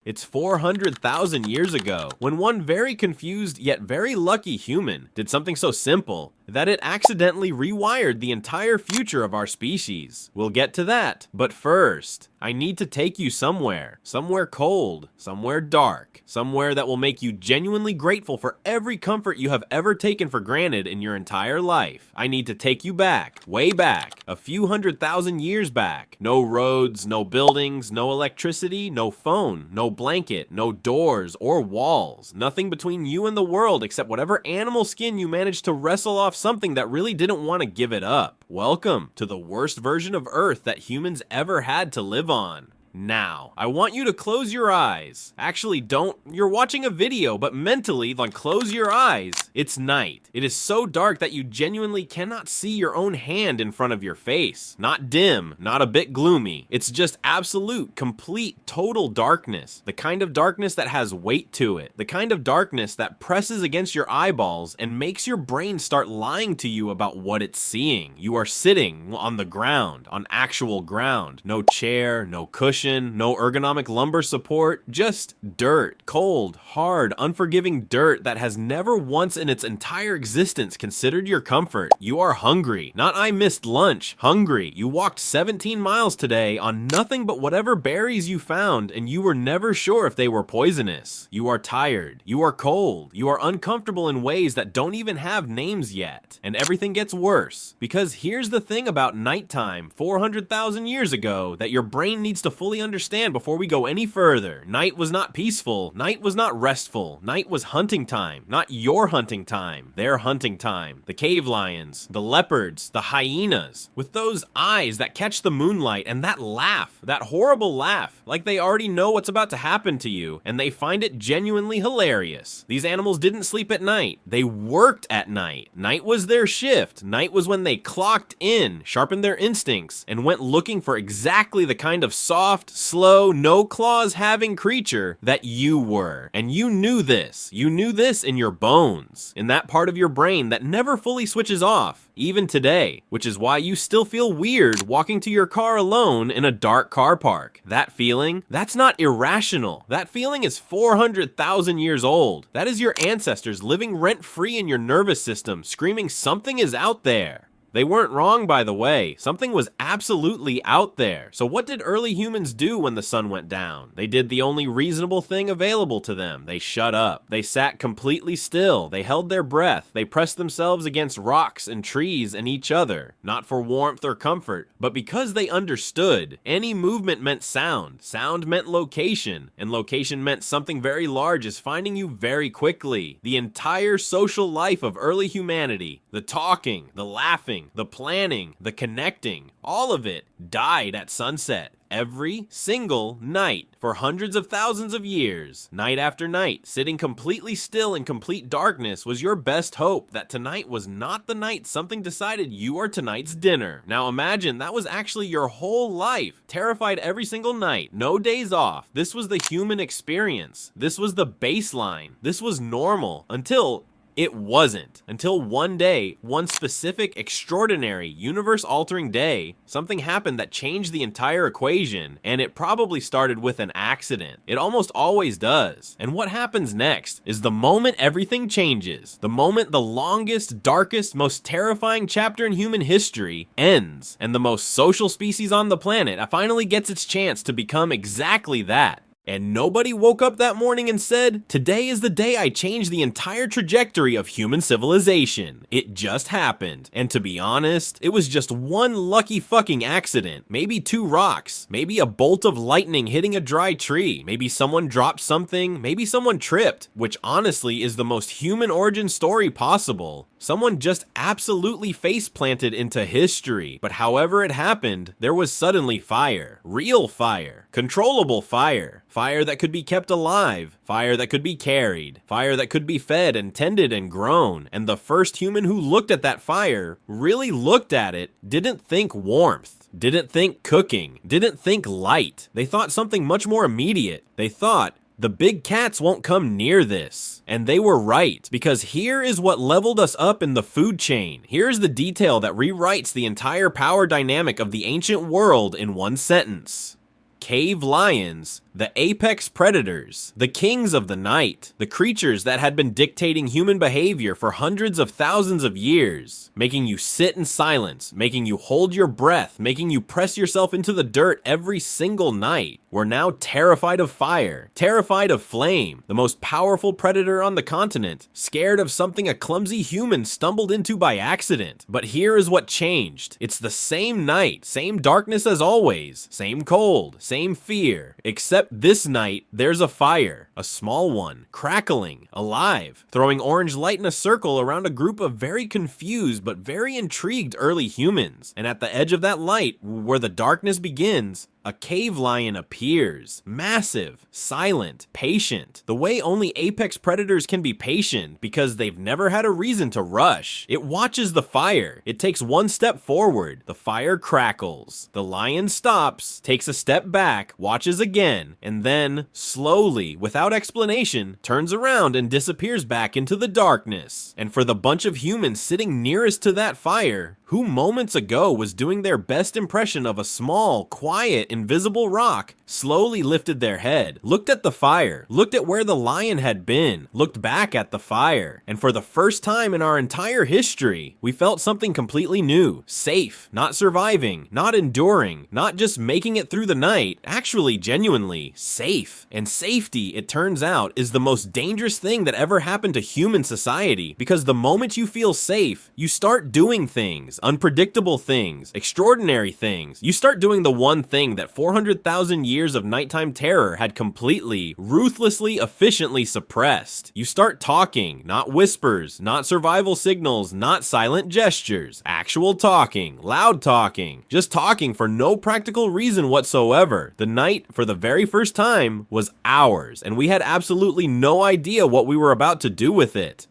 It's 400,000 years ago, when one very confused yet very lucky human did something so simple that it accidentally rewired the entire future of our species. We'll get to that, but first, I need to take you somewhere. Somewhere cold, somewhere dark, somewhere that will make you genuinely grateful for every comfort you have ever taken for granted in your entire life. I need to take you back, way back, a few 100,000 years back. No roads, no buildings, no electricity, no phone, no blanket, no doors or walls. Nothing between you and the world except whatever animal skin you managed to wrestle off something that really didn't want to give it up. Welcome to the worst version of Earth that humans ever had to live on. Now, I want you to close your eyes. Actually, don't. You're watching a video, but mentally, then close your eyes. It's night. It is so dark that you genuinely cannot see your own hand in front of your face. Not dim, not a bit gloomy. It's just absolute, complete, total darkness. The kind of darkness that has weight to it. The kind of darkness that presses against your eyeballs and makes your brain start lying to you about what it's seeing. You are sitting on the ground, on actual ground. No chair, no cushion, no ergonomic lumbar support, just dirt. Cold, hard, unforgiving dirt that has never once in its entire existence considered your comfort. You are hungry. Not I missed lunch. Hungry. You walked 17 miles today on nothing but whatever berries you found, and you were never sure if they were poisonous. You are tired. You are cold. You are uncomfortable in ways that don't even have names yet. And everything gets worse. Because here's the thing about nighttime 400,000 years ago that your brain needs to fully understand before we go any further. Night was not peaceful. Night was not restful. Night was hunting time. Not your hunting time. Their hunting time. The cave lions, the leopards, the hyenas, with those eyes that catch the moonlight and that laugh, that horrible laugh, like they already know what's about to happen to you, and they find it genuinely hilarious. These animals didn't sleep at night. They worked at night. Night was their shift. Night was when they clocked in, sharpened their instincts, and went looking for exactly the kind of soft, slow, no claws having creature that you were. And you knew this. You knew this in your bones, in that part of your brain that never fully switches off, even today, which is why you still feel weird walking to your car alone in a dark car park. That feeling, that's not irrational. That feeling is 400,000 years old. That is your ancestors living rent-free in your nervous system, screaming something is out there. They weren't wrong, by the way. Something was absolutely out there. So what did early humans do when the sun went down? They did the only reasonable thing available to them. They shut up. They sat completely still. They held their breath. They pressed themselves against rocks and trees and each other. Not for warmth or comfort, but because they understood. Any movement meant sound. Sound meant location. And location meant something very large is finding you very quickly. The entire social life of early humanity, the talking, the laughing, the planning, the connecting, all of it died at sunset. Every single night for hundreds of thousands of years, night after night, sitting completely still in complete darkness was your best hope that tonight was not the night something decided you are tonight's dinner. Now imagine that was actually your whole life, terrified every single night, no days off. This was the human experience. This was the baseline. This was normal until it wasn't. Until one day, one specific, extraordinary, universe-altering day, something happened that changed the entire equation, and it probably started with an accident. It almost always does. And what happens next is the moment everything changes, the moment the longest, darkest, most terrifying chapter in human history ends, and the most social species on the planet finally gets its chance to become exactly that. And nobody woke up that morning and said, "Today is the day I changed the entire trajectory of human civilization." It just happened. And to be honest, it was just one lucky fucking accident. Maybe two rocks. Maybe a bolt of lightning hitting a dry tree. Maybe someone dropped something. Maybe someone tripped, which honestly is the most human origin story possible. Someone just absolutely face planted into history. But however it happened, there was suddenly fire. Real fire. Controllable fire. Fire that could be kept alive. Fire that could be carried. Fire that could be fed and tended and grown. And the first human who looked at that fire, really looked at it, didn't think warmth. Didn't think cooking. Didn't think light. They thought something much more immediate. They thought, the big cats won't come near this. And they were right, because here is what leveled us up in the food chain. Here's the detail that rewrites the entire power dynamic of the ancient world in one sentence. Cave lions, the apex predators, the kings of the night, the creatures that had been dictating human behavior for hundreds of thousands of years, making you sit in silence, making you hold your breath, making you press yourself into the dirt every single night, were now terrified of fire, terrified of flame, the most powerful predator on the continent, scared of something a clumsy human stumbled into by accident. But here is what changed. It's the same night, same darkness as always, same cold, same fear, except this night there's a fire, a small one, crackling, alive, throwing orange light in a circle around a group of very confused but very intrigued early humans. And at the edge of that light, where the darkness begins, a cave lion appears, massive, silent, patient, the way only apex predators can be patient because they've never had a reason to rush. It watches the fire. It takes one step forward. The fire crackles. The lion stops, takes a step back, watches again, and then, slowly, without explanation, turns around and disappears back into the darkness. And for the bunch of humans sitting nearest to that fire, who moments ago was doing their best impression of a small, quiet, invisible rock, slowly lifted their head, looked at the fire, looked at where the lion had been, looked back at the fire, and for the first time in our entire history, we felt something completely new, safe, not surviving, not enduring, not just making it through the night, actually genuinely safe. And safety, it turns out, is the most dangerous thing that ever happened to human society, because the moment you feel safe, you start doing things, unpredictable things, extraordinary things. You start doing the one thing that 400,000 years of nighttime terror had completely, ruthlessly, efficiently suppressed. You start talking, not whispers, not survival signals, not silent gestures, actual talking, loud talking, just talking for no practical reason whatsoever. The night, for the very first time, was ours, and we had absolutely no idea what we were about to do with it.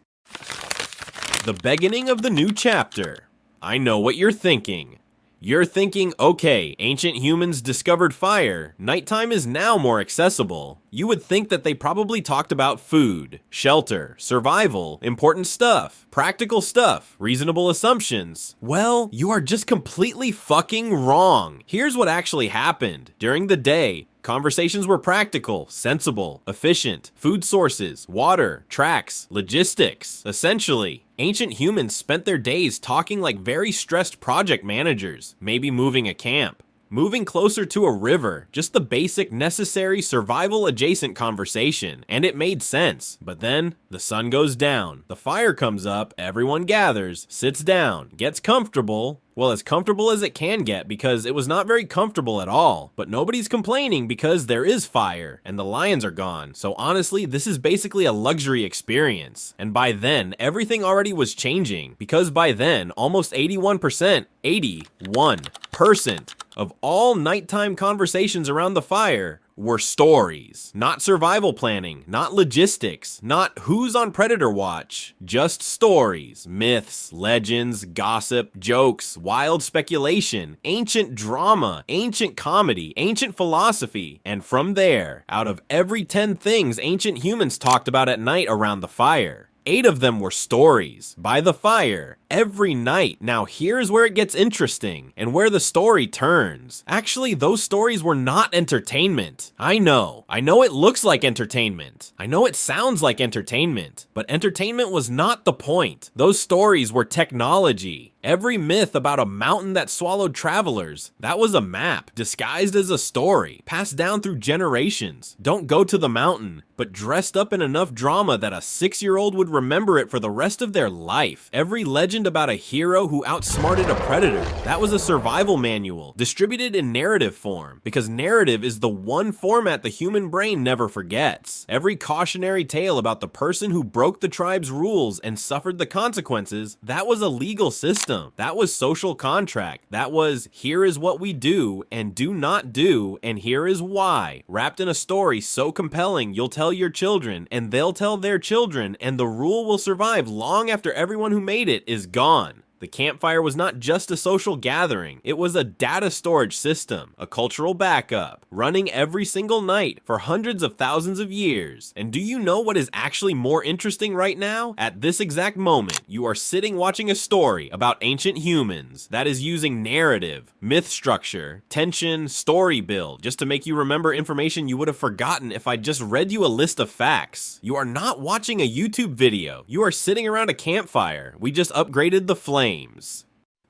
The beginning of the new chapter. I know what you're thinking. You're thinking, okay, ancient humans discovered fire, nighttime is now more accessible. You would think that they probably talked about food, shelter, survival, important stuff, practical stuff, reasonable assumptions. Well, you are just completely fucking wrong. Here's what actually happened. During the day, conversations were practical, sensible, efficient, food sources, water, tracks, logistics. Essentially, ancient humans spent their days talking like very stressed project managers, maybe moving a camp, moving closer to a river, just the basic necessary survival adjacent conversation, and it made sense. But then, the sun goes down, the fire comes up, everyone gathers, sits down, gets comfortable. Well, as comfortable as it can get, because it was not very comfortable at all. But nobody's complaining because there is fire, and the lions are gone. So honestly, this is basically a luxury experience. And by then, everything already was changing, because by then, almost 81% of all nighttime conversations around the fire were stories. Not survival planning, not logistics, not who's on predator watch. Just stories, myths, legends, gossip, jokes, wild speculation, ancient drama, ancient comedy, ancient philosophy. And from there, out of every 10 things ancient humans talked about at night around the fire, 8 of them were stories, by the fire, every night. Now here's where it gets interesting, and where the story turns. Actually, those stories were not entertainment. I know it looks like entertainment. I know it sounds like entertainment, but entertainment was not the point. Those stories were technology. Every myth about a mountain that swallowed travelers, that was a map, disguised as a story, passed down through generations. Don't go to the mountain, but dressed up in enough drama that a 6-year-old would remember it for the rest of their life. Every legend about a hero who outsmarted a predator, that was a survival manual, distributed in narrative form, because narrative is the one format the human brain never forgets. Every cautionary tale about the person who broke the tribe's rules and suffered the consequences, that was a legal system. That was social contract. That was, here is what we do and do not do, and here is why. Wrapped in a story so compelling you'll tell your children, and they'll tell their children, and the rule will survive long after everyone who made it is gone. The campfire was not just a social gathering, it was a data storage system, a cultural backup, running every single night for hundreds of thousands of years. And do you know what is actually more interesting right now? At this exact moment, you are sitting watching a story about ancient humans that is using narrative, myth structure, tension, story build, just to make you remember information you would have forgotten if I just read you a list of facts. You are not watching a YouTube video. You are sitting around a campfire. We just upgraded the flames.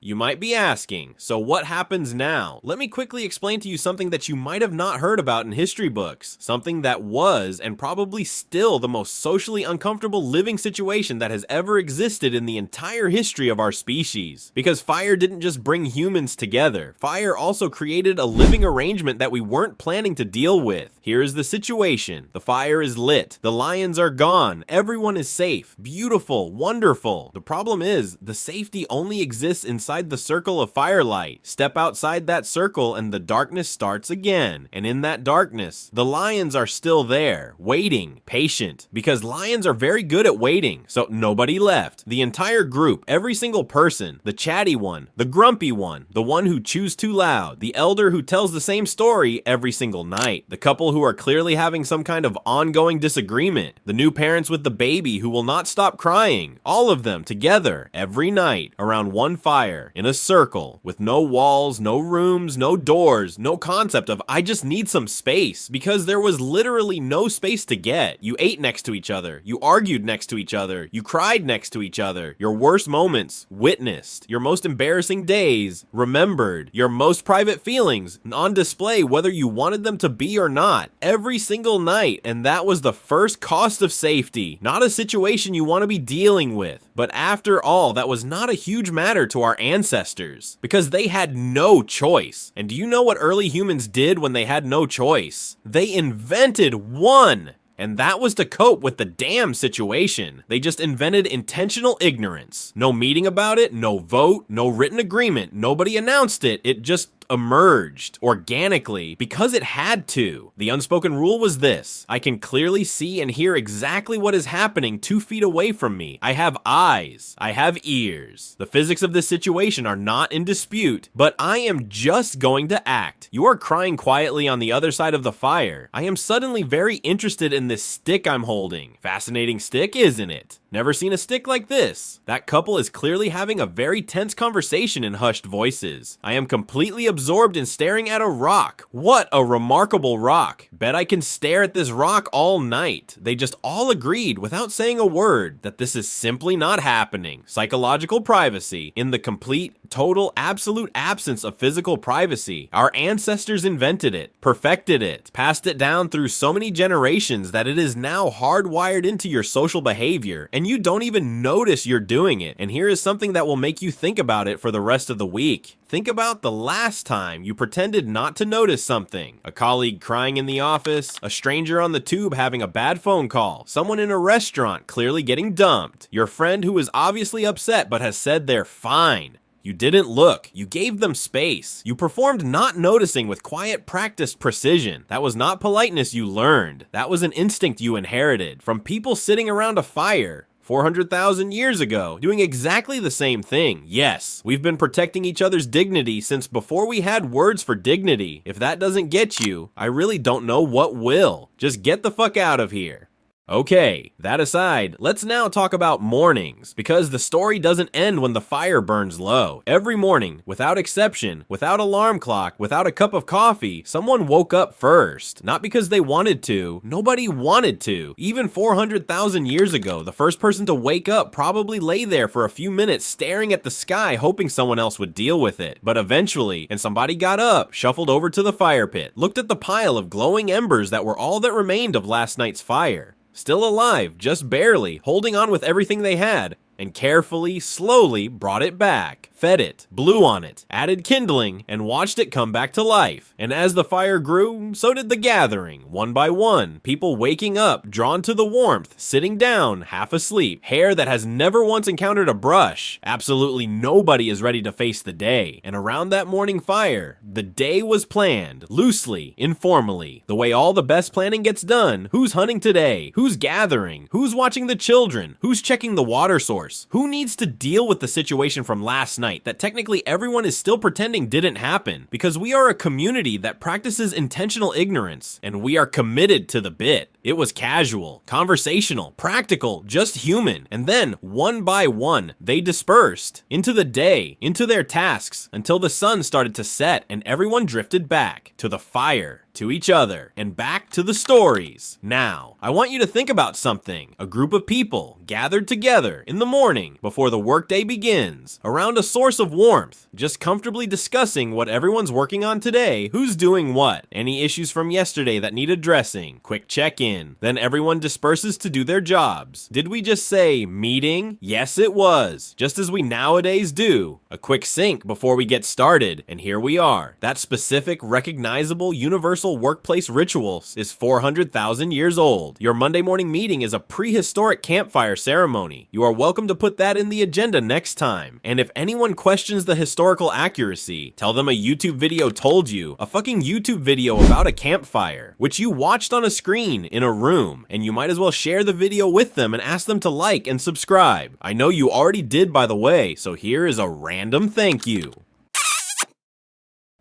You might be asking, so what happens now? Let me quickly explain to you something that you might have not heard about in history books. Something that was, and probably still, the most socially uncomfortable living situation that has ever existed in the entire history of our species. Because fire didn't just bring humans together. Fire also created a living arrangement that we weren't planning to deal with. Here is the situation. The fire is lit. The lions are gone. Everyone is safe. Beautiful. Wonderful. The problem is, the safety only exists inside the circle of firelight. Step outside that circle and the darkness starts again. And in that darkness, the lions are still there, waiting, patient, because lions are very good at waiting. So nobody left. The entire group, every single person, the chatty one, the grumpy one, the one who chews too loud, the elder who tells the same story every single night, the couple who are clearly having some kind of ongoing disagreement, the new parents with the baby who will not stop crying, all of them together every night around one fire in a circle with no walls, no rooms, no doors, no concept of I just need some space, because there was literally no space to get. You ate next to each other, you argued next to each other, you cried next to each other, your worst moments witnessed, your most embarrassing days remembered, your most private feelings on display whether you wanted them to be or not, every single night. And that was the first cost of safety, not a situation you want to be dealing with. But after all, that was not a huge matter to our ancestors, because they had no choice. And do you know what early humans did when they had no choice? They invented one! And that was to cope with the damn situation. They just invented intentional ignorance. No meeting about it, no vote, no written agreement, nobody announced it, it just emerged organically because it had to. The unspoken rule was this: I can clearly see and hear exactly what is happening 2 feet away from me. I have eyes. I have ears. The physics of this situation are not in dispute, but I am just going to act. You are crying quietly on the other side of the fire. I am suddenly very interested in this stick I'm holding. Fascinating stick, isn't it? Never seen a stick like this. That couple is clearly having a very tense conversation in hushed voices. I am completely absorbed in staring at a rock. What a remarkable rock. Bet I can stare at this rock all night. They just all agreed without saying a word that this is simply not happening. Psychological privacy in the complete, total, absolute absence of physical privacy. Our ancestors invented it, perfected it, passed it down through so many generations that it is now hardwired into your social behavior, and you don't even notice you're doing it. And here is something that will make you think about it for the rest of the week. Think about the last time you pretended not to notice something. A colleague crying in the office, a stranger on the tube having a bad phone call, someone in a restaurant clearly getting dumped, your friend who is obviously upset but has said they're fine. You didn't look. You gave them space. You performed not noticing with quiet, practiced precision. That was not politeness you learned. That was an instinct you inherited from people sitting around a fire 400,000 years ago, doing exactly the same thing. Yes, we've been protecting each other's dignity since before we had words for dignity. If that doesn't get you, I really don't know what will. Just get the fuck out of here. Okay, that aside, let's now talk about mornings, because the story doesn't end when the fire burns low. Every morning, without exception, without alarm clock, without a cup of coffee, someone woke up first. Not because they wanted to, nobody wanted to. Even 400,000 years ago, the first person to wake up probably lay there for a few minutes staring at the sky hoping someone else would deal with it. But eventually, and somebody got up, shuffled over to the fire pit, looked at the pile of glowing embers that were all that remained of last night's fire. Still alive, just barely, holding on with everything they had, and carefully, slowly brought it back. fed it, blew on it, added kindling, and watched it come back to life. And as the fire grew, so did the gathering, one by one, people waking up, drawn to the warmth, sitting down, half asleep, hair that has never once encountered a brush. Absolutely nobody is ready to face the day. And around that morning fire, the day was planned, loosely, informally, the way all the best planning gets done. Who's hunting today? Who's gathering? Who's watching the children? Who's checking the water source? Who needs to deal with the situation from last night that technically everyone is still pretending didn't happen? Because we are a community that practices intentional ignorance, and we are committed to the bit. It was casual, conversational, practical, just human. And then, one by one, they dispersed into the day, into their tasks, until the sun started to set and everyone drifted back to the fire, to each other, and back to the stories. Now, I want you to think about something. A group of people gathered together in the morning before the workday begins, around a source of warmth, just comfortably discussing what everyone's working on today, who's doing what, any issues from yesterday that need addressing, quick check-in. Then everyone disperses to do their jobs. Did we just say meeting? Yes, it was. Just as we nowadays do. A quick sync before we get started, and here we are. That specific, recognizable, universal workplace ritual is 400,000 years old. Your Monday morning meeting is a prehistoric campfire ceremony. You are welcome to put that in the agenda next time. And if anyone questions the historical accuracy, tell them a YouTube video told you, a fucking YouTube video about a campfire, which you watched on a screen in a room, and you might as well share the video with them and ask them to like and subscribe. I know you already did, by the way, so here is a random thank you.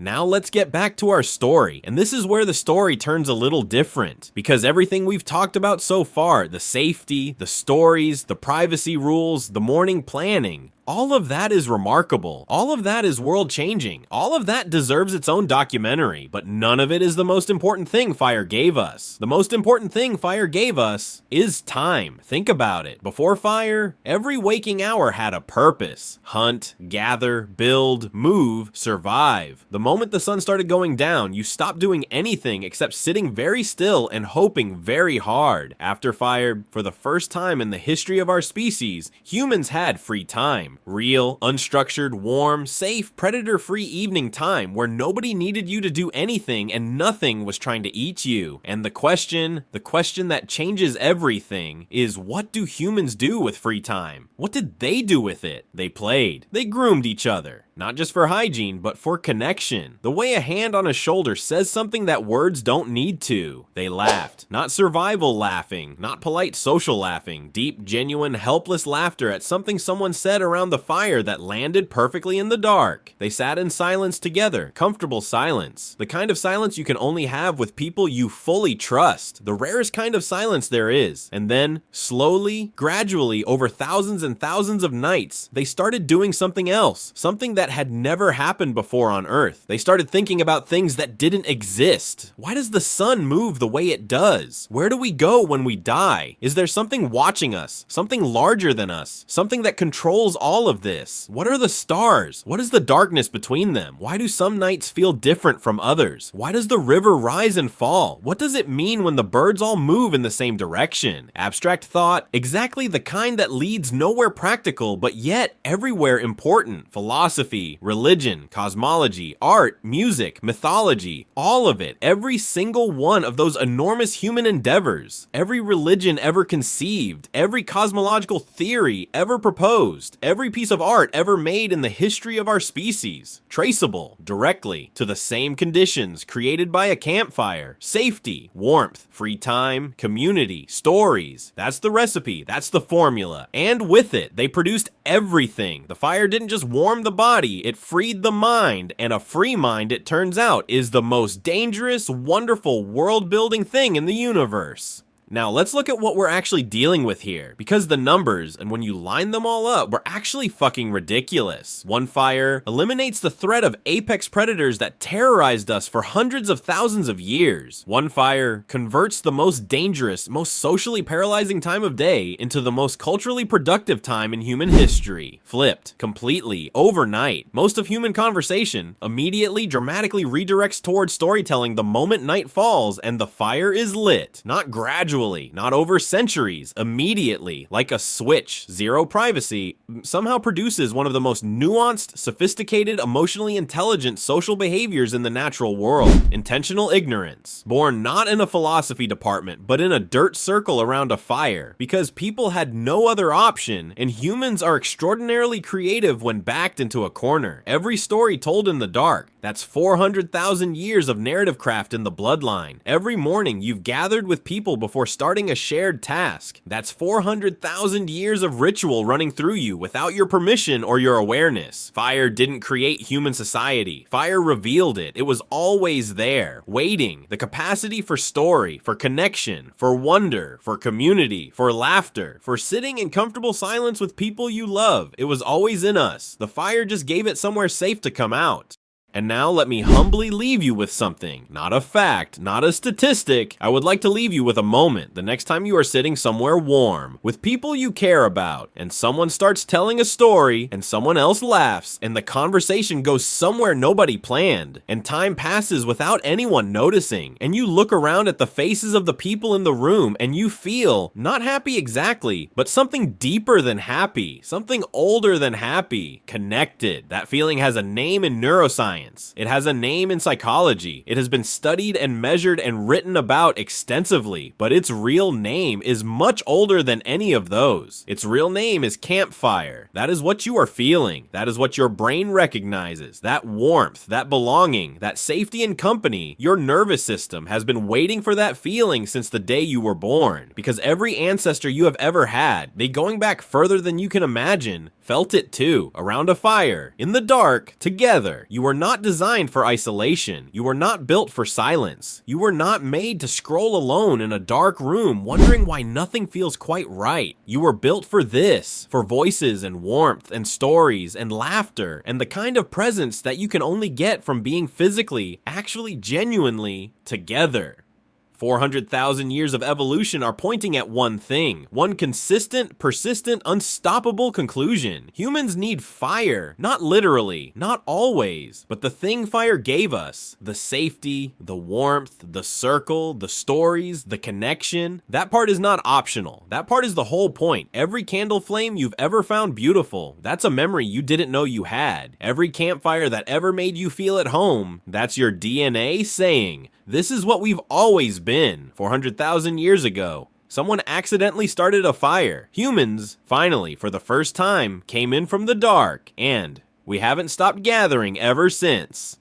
Now let's get back to our story, and this is where the story turns a little different, because everything we've talked about so far, the safety, the stories, the privacy rules, the morning planning, all of that is remarkable. All of that is world-changing. All of that deserves its own documentary, but none of it is the most important thing fire gave us. The most important thing fire gave us is time. Think about it. Before fire, every waking hour had a purpose. Hunt, gather, build, move, survive. The moment the sun started going down, you stopped doing anything except sitting very still and hoping very hard. After fire, for the first time in the history of our species, humans had free time. Real, unstructured, warm, safe, predator-free evening time where nobody needed you to do anything and nothing was trying to eat you. And the question that changes everything is, what do humans do with free time? What did they do with it? They played. They groomed each other. Not just for hygiene, but for connection. The way a hand on a shoulder says something that words don't need to. They laughed. Not survival laughing, not polite social laughing, deep, genuine, helpless laughter at something someone said around the fire that landed perfectly in the dark. They sat in silence together, comfortable silence. The kind of silence you can only have with people you fully trust. The rarest kind of silence there is. And then, slowly, gradually, over thousands and thousands of nights, they started doing something else. Something that had never happened before on Earth. They started thinking about things that didn't exist. Why does the sun move the way it does? Where do we go when we die? Is there something watching us? Something larger than us? Something that controls all of this? What are the stars? What is the darkness between them? Why do some nights feel different from others? Why does the river rise and fall? What does it mean when the birds all move in the same direction? Abstract thought, exactly the kind that leads nowhere practical, but yet everywhere important. Philosophy, religion, cosmology, art, music, mythology, all of it, every single one of those enormous human endeavors, every religion ever conceived, every cosmological theory ever proposed, every piece of art ever made in the history of our species, traceable directly to the same conditions created by a campfire: safety, warmth, free time, community, stories. That's the recipe, that's the formula. And with it, they produced everything. The fire didn't just warm the body, it freed the mind, and a free mind, it turns out, is the most dangerous, wonderful, world-building thing in the universe. Now let's look at what we're actually dealing with here, because the numbers, and when you line them all up, were actually fucking ridiculous. One fire eliminates the threat of apex predators that terrorized us for hundreds of thousands of years. One fire converts the most dangerous, most socially paralyzing time of day into the most culturally productive time in human history. Flipped, completely, overnight. Most of human conversation immediately, dramatically redirects towards storytelling the moment night falls and the fire is lit. Not gradually casually, not over centuries, immediately, like a switch. Zero privacy somehow produces one of the most nuanced, sophisticated, emotionally intelligent social behaviors in the natural world. Intentional ignorance. Born not in a philosophy department, but in a dirt circle around a fire, because people had no other option, and humans are extraordinarily creative when backed into a corner. Every story told in the dark. That's 400,000 years of narrative craft in the bloodline. Every morning you've gathered with people before starting a shared task. That's 400,000 years of ritual running through you without your permission or your awareness. Fire didn't create human society. Fire revealed it. It was always there, waiting. The capacity for story, for connection, for wonder, for community, for laughter, for sitting in comfortable silence with people you love. It was always in us. The fire just gave it somewhere safe to come out. And now let me humbly leave you with something. Not a fact, not a statistic. I would like to leave you with a moment the next time you are sitting somewhere warm, with people you care about, and someone starts telling a story, and someone else laughs, and the conversation goes somewhere nobody planned, and time passes without anyone noticing, and you look around at the faces of the people in the room, and you feel, not happy exactly, but something deeper than happy, something older than happy, connected. That feeling has a name in neuroscience. It has a name in psychology. It has been studied and measured and written about extensively, but its real name is much older than any of those. Its real name is campfire. That is what you are feeling. That is what your brain recognizes. That warmth, that belonging, that safety and company. Your nervous system has been waiting for that feeling since the day you were born, because every ancestor you have ever had, they going back further than you can imagine, felt it too, around a fire, in the dark, together. You were not designed for isolation. You were not built for silence. You were not made to scroll alone in a dark room, wondering why nothing feels quite right. You were built for this, for voices and warmth and stories and laughter and the kind of presence that you can only get from being physically, actually genuinely together. 400,000 years of evolution are pointing at one thing, one consistent, persistent, unstoppable conclusion. Humans need fire, not literally, not always, but the thing fire gave us, the safety, the warmth, the circle, the stories, the connection, that part is not optional. That part is the whole point. Every candle flame you've ever found beautiful, that's a memory you didn't know you had. Every campfire that ever made you feel at home, that's your DNA saying, this is what we've always been. 400,000 years ago, someone accidentally started a fire. Humans, finally, for the first time, came in from the dark, and we haven't stopped gathering ever since.